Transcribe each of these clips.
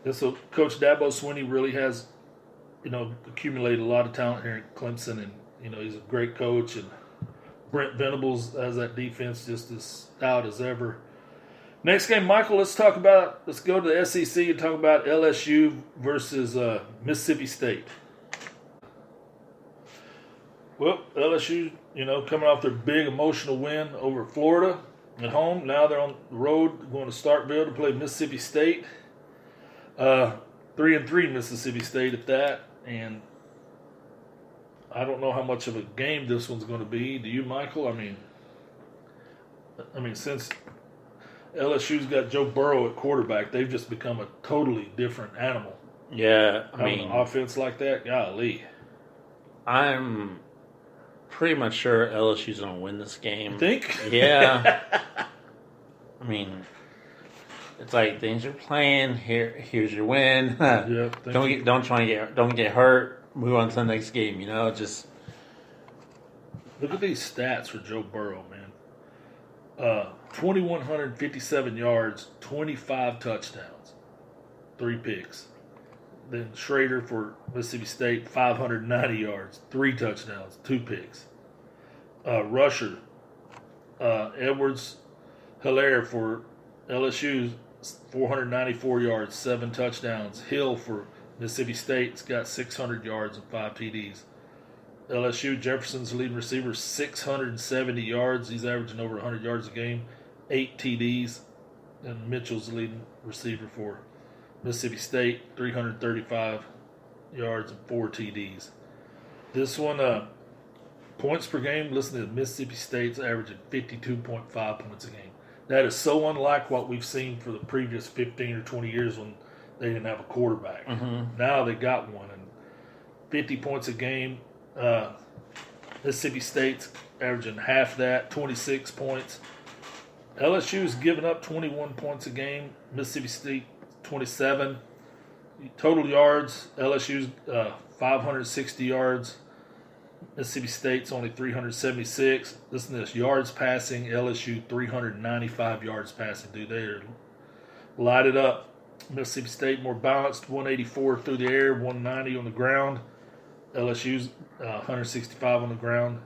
And so Coach Dabo Swinney really has, accumulated a lot of talent here at Clemson, and he's a great coach. And Brent Venables has that defense just as stout as ever. Next game, Michael, let's go to the SEC and talk about LSU versus Mississippi State. Well, LSU, coming off their big emotional win over Florida at home. Now they're on the road going to Starkville to play Mississippi State. 3-3 Mississippi State at that. And I don't know how much of a game this one's going to be. Do you, Michael? I mean, since LSU's got Joe Burrow at quarterback, they've just become a totally different animal. Yeah, an offense like that, golly. I'm pretty much sure LSU's going to win this game. You think? Yeah. I mean, it's like things are playing. Here's your win. Yeah, don't get hurt. Move on to the next game. Just look at these stats for Joe Burrow, man. 2,157 yards, 25 touchdowns, 3 picks. Then Schrader for Mississippi State, 590 yards, 3 touchdowns, 2 picks. Rusher, Edwards-Helaire for LSU, 494 yards, 7 touchdowns. Hill for Mississippi State's got 600 yards and 5 TDs. LSU, Jefferson's leading receiver, 670 yards. He's averaging over 100 yards a game, 8 TDs. And Mitchell's the leading receiver for Mississippi State, 335 yards and 4 TDs. This one, points per game, listen to Mississippi State's averaging 52.5 points a game. That is so unlike what we've seen for the previous 15 or 20 years when they didn't have a quarterback. Mm-hmm. Now they got one, and 50 points a game. Mississippi State's averaging half that, 26 points. LSU's giving up 21 points a game. Mississippi State, 27. Total yards, LSU's 560 yards. Mississippi State's only 376. Listen to this. Yards passing, LSU 395 yards passing. Dude, they're lighted up. Mississippi State more balanced, 184 through the air, 190 on the ground. LSU's 165 on the ground.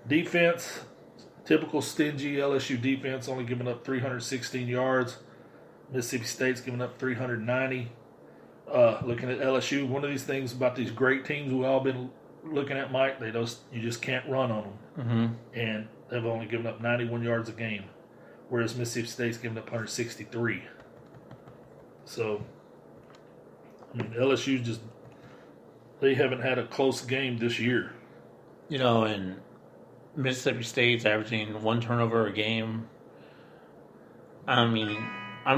Defense, typical stingy LSU defense, only giving up 316 yards. Mississippi State's giving up 390. Looking at LSU, one of these things about these great teams we've all been looking at, Mike, you just can't run on them. Mm-hmm. And they've only given up 91 yards a game, whereas Mississippi State's given up 163. So, LSU they haven't had a close game this year. And Mississippi State's averaging 1 turnover a game. I'm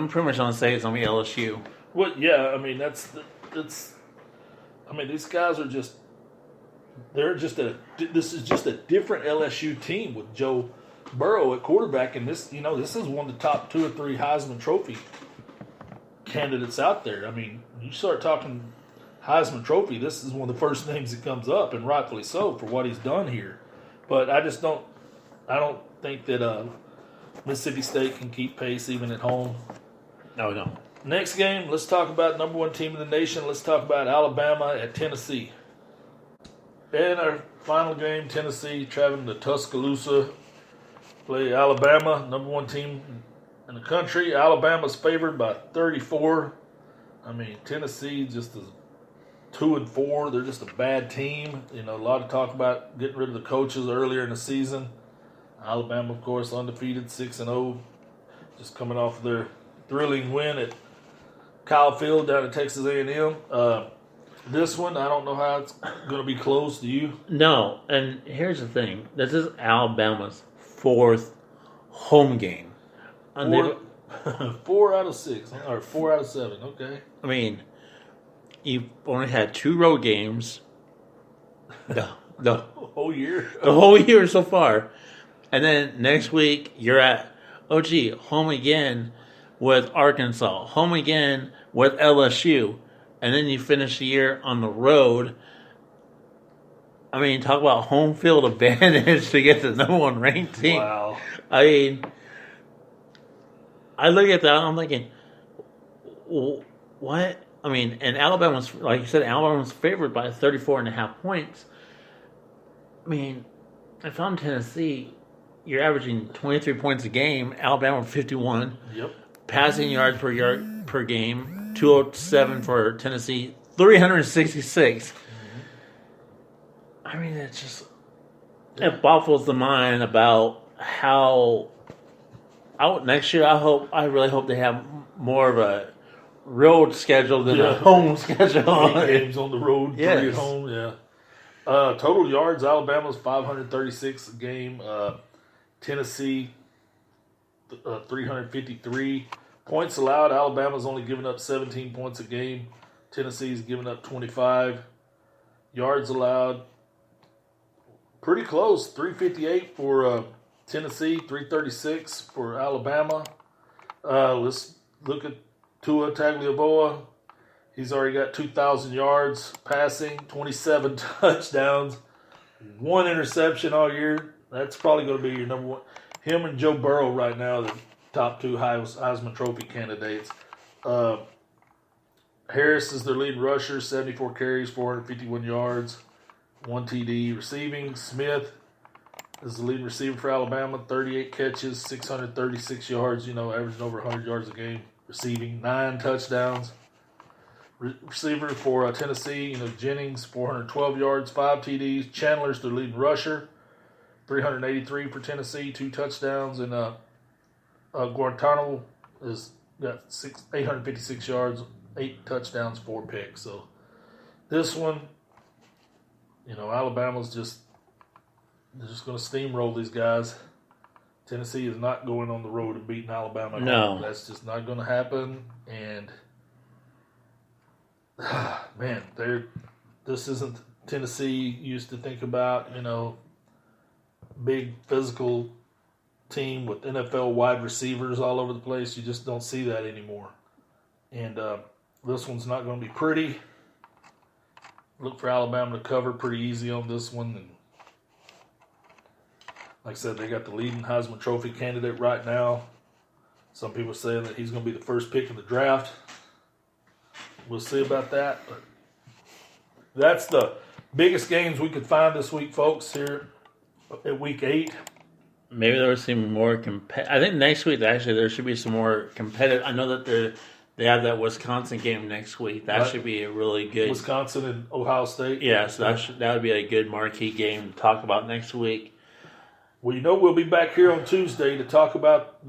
pretty much going to say it's going to be LSU. Well, yeah, these guys are just, this is just a different LSU team with Joe Burrow at quarterback, and this is one of the top 2 or 3 Heisman Trophy candidates out there. You start talking Heisman Trophy, this is one of the first names that comes up, and rightfully so for what he's done here. But I don't think that Mississippi State can keep pace even at home. No. Next game, let's talk about number 1 team in the nation. Let's talk about Alabama at Tennessee. And our final game, Tennessee traveling to Tuscaloosa, play Alabama, number 1 team in the country. Alabama's favored by 34. Tennessee just is 2-4. They're just a bad team. A lot of talk about getting rid of the coaches earlier in the season. Alabama, of course, undefeated, 6-0, just coming off their thrilling win at Kyle Field down at Texas A&M. This one, I don't know how it's going to be close. Do you? No, and here's the thing. This is Alabama's 4th home game. 4 out of 6, or 4 out of 7, okay. You've only had 2 road games the whole year. The whole year so far. And then next week, you're at, home again with Arkansas, home again with LSU, and then you finish the year on the road. Talk about home field advantage to get the number 1 ranked team. Wow. I look at that and I'm thinking, what I mean, and Alabama was, like you said, Alabama was favored by 34.5 points. I mean, if I'm Tennessee, you're averaging 23 points a game. Alabama 51. Yep. Passing yards per game, 207 for Tennessee, 366. I mean, it's just it baffles the mind about how out next year. I really hope they have more of a road schedule than a home schedule. 8 games on the road, 3 at Yes. home. Yeah. Total yards, Alabama's 536 a game. Tennessee 353 points allowed. Alabama's only giving up 17 points a game. Tennessee's giving up 25 yards allowed. Pretty close. 358 for Tennessee, 336 for Alabama. Let's look at Tua Tagovailoa. He's already got 2,000 yards passing, 27 touchdowns, 1 interception all year. That's probably going to be your number one. Him and Joe Burrow right now, the top 2 Heisman Trophy candidates. Harris is their lead rusher, 74 carries, 451 yards, 1 TD. Receiving, Smith is the lead receiver for Alabama, 38 catches, 636 yards, averaging over 100 yards a game. Receiving, 9 touchdowns. Receiver for Tennessee, Jennings, 412 yards, 5 TDs. Chandler's their leading rusher, 383 for Tennessee, 2 touchdowns. And Guantanamo has got 856 yards, 8 touchdowns, 4 picks. So this one, Alabama's they're just going to steamroll these guys. Tennessee is not going on the road and beating Alabama. No. That's just not going to happen. And man, this isn't Tennessee used to think about, big physical team with NFL wide receivers all over the place. You just don't see that anymore. And this one's not going to be pretty. Look for Alabama to cover pretty easy on this one. And like I said, they got the leading Heisman Trophy candidate right now. Some people are saying that he's going to be the first pick in the draft. We'll see about that. But that's the biggest games we could find this week, folks, here at Week 8. Maybe there was some more I think next week, actually, there should be some more competitive. I know that they have that Wisconsin game next week. That should be a really good. Wisconsin and Ohio State. Yeah, so that would be a good marquee game to talk about next week. Well, we'll be back here on Tuesday to talk about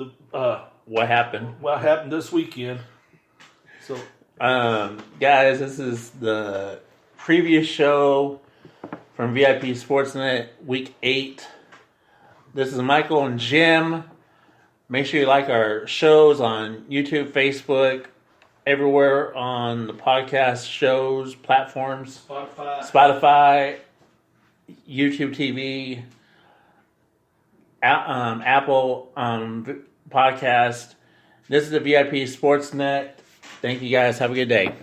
What happened this weekend. So, guys, this is the previous show from VIP Sportsnet, Week 8. This is Michael and Jim. Make sure you like our shows on YouTube, Facebook, everywhere on the podcast shows, platforms. Spotify, YouTube TV, Apple Podcast. This is the VIP Sportsnet. Thank you guys. Have a good day.